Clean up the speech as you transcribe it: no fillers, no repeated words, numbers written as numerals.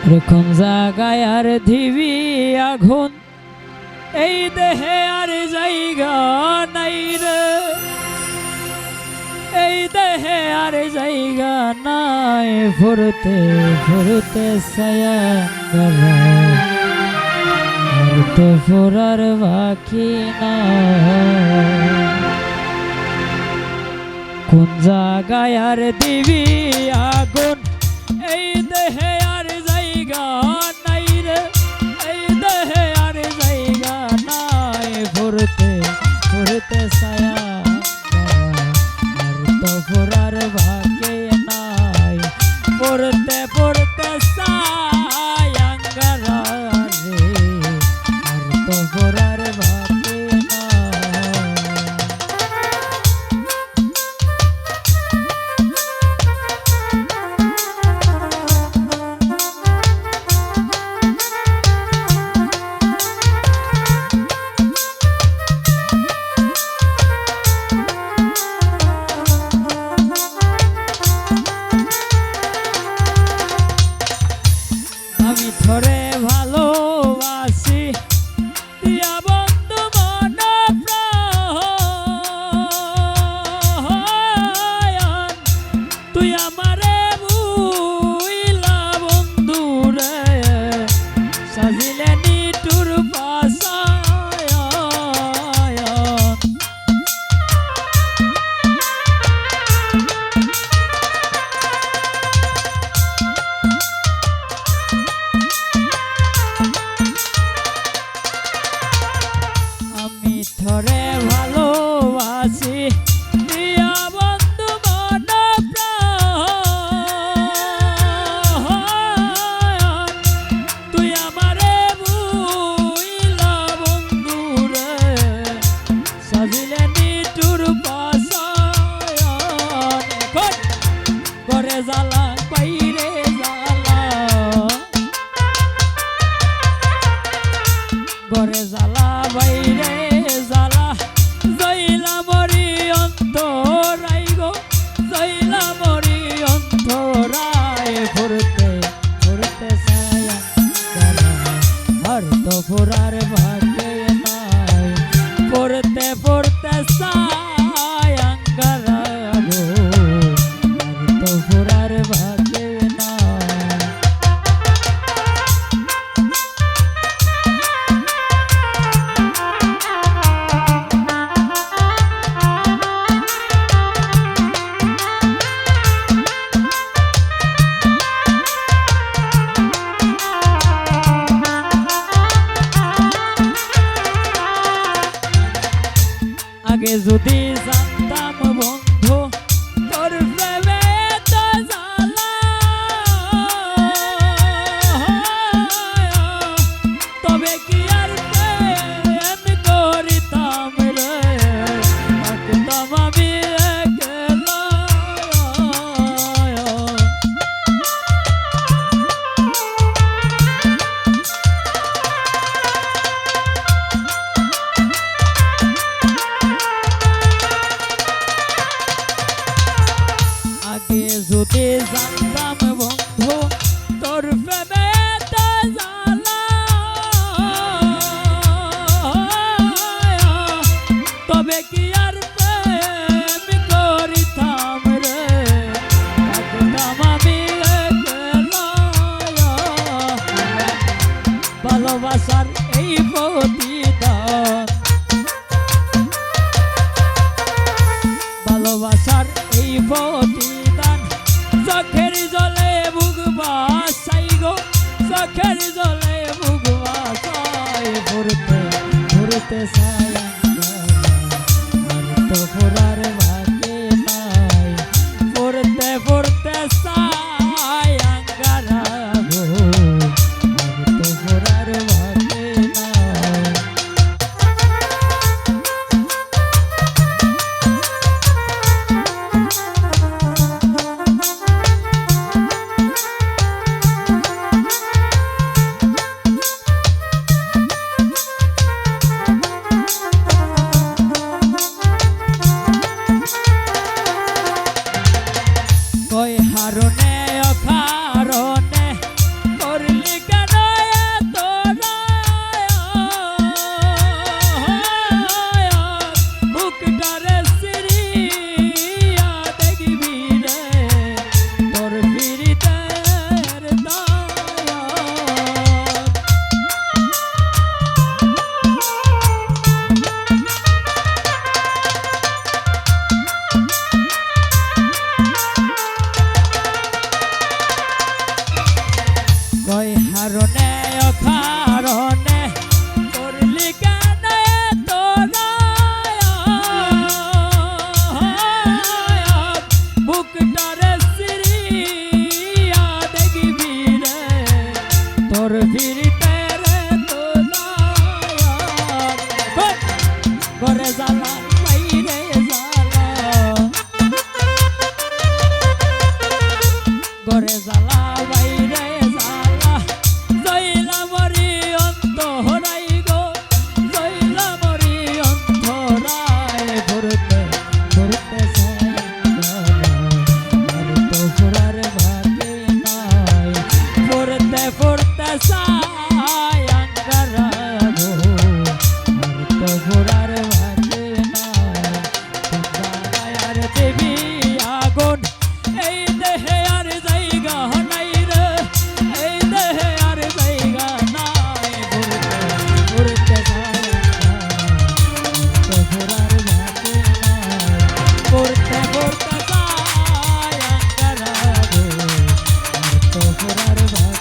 কোন জায়গায় আর দিবি আগুন, এই দেহে আর জায়গা নাই রে, এই দেহে আর জায়গা নাই, ফুরতে ফুরতে ছায়া গলা, আর তো ফুরার বাকি না। কোন জায়গায় আর দিবি আগুন, এই দেহে আর জায়গা নাই রে, এই দেহে আর জায়গা নাই, ফুরতে ফুরতে ছায়া আর তো ফুরার ভাগ্যে নাই, ফুরতে ফুরতে ছায়া গলা রে, আর তো ফুরার ভাগ্যে নাই। আমি ধরে ভালোবাসি দিয়া বন্ধু মন প্রাণ, তুই আমারে বুইলা বন্ধু রে, সাজিলে নিটুর পাশায়ন। আমি ধরে ভালোবাসি দিয়া বন্ধু মন প্রাণ, তুই আমারে বুইলা বন্ধু রে, সাজিলে নিটুর পাশায়ন। করে জ্বালা বাইরে জ্বালা, করে জ্বালা বাইরে জ্বালা, জইলা মরি অন্তরাই গো, জইলা মরি অন্তরাই, ফুরতে ফুরতে ছায়া গলা, আর তো ফুরার ভাগ্যে নাই, ফুরতে ফুরতে ছায়া গলা গো, আর তো ফুরার ভাগ্যে নাই। আগে যদি জানতাম বন্ধু তোর প্রেমে তো জ্বালা, তবে কি আর প্রেম করিতাম রে, থাকতাম আমি একলা। আগে যদি জানতাম বন্ধু তোর প্রেমে তো জ্বালা, তবে কি আর প্রেম করিতাম রে, থাকতাম আমি একলা। ভালোবাসার এই প্রতিদান, ভালোবাসার এই প্রতিদান, চোখের জলে বুক বাসাই গো, চোখের জলে বুক বাসাই, ফুরতে ফুরতে ছায়া গলা, আর তো ফুরার ভাগ্যে নাই, ফুরতে ফুরতে ছায়া গলা গো, আর তো ফুরার ভাগ্যে নাই। কই হারনে অকারণে করলি কেন তোরা বুকটারে সিরিয়া দেখবি রে তোর ফিরিতে রে তোরা করে জ্বালা বাইরে জ্বালা করে জ্বালা বাইরে জ্বালা জইলা মরি অন্তরাই গো জইলা মরি অন্তরায় ঘুরতে ঘুরতে আর তো ঘুরার ভাগে নাই ঘুরতে ঘুরতে সায়াঙ্গারা গো আর তো ঘুরার ভাগে নাই তোমরা আর দেবী আগুন এই দেহে আর জায়গা নাই রে এই দেহে আর জায়গা নাই ঘুরতে তো ঘোরার ভাগে নাই ঘুরতে ঘুরতে যায় আঙ্গারা গো আর তো ঘোরার ভাগে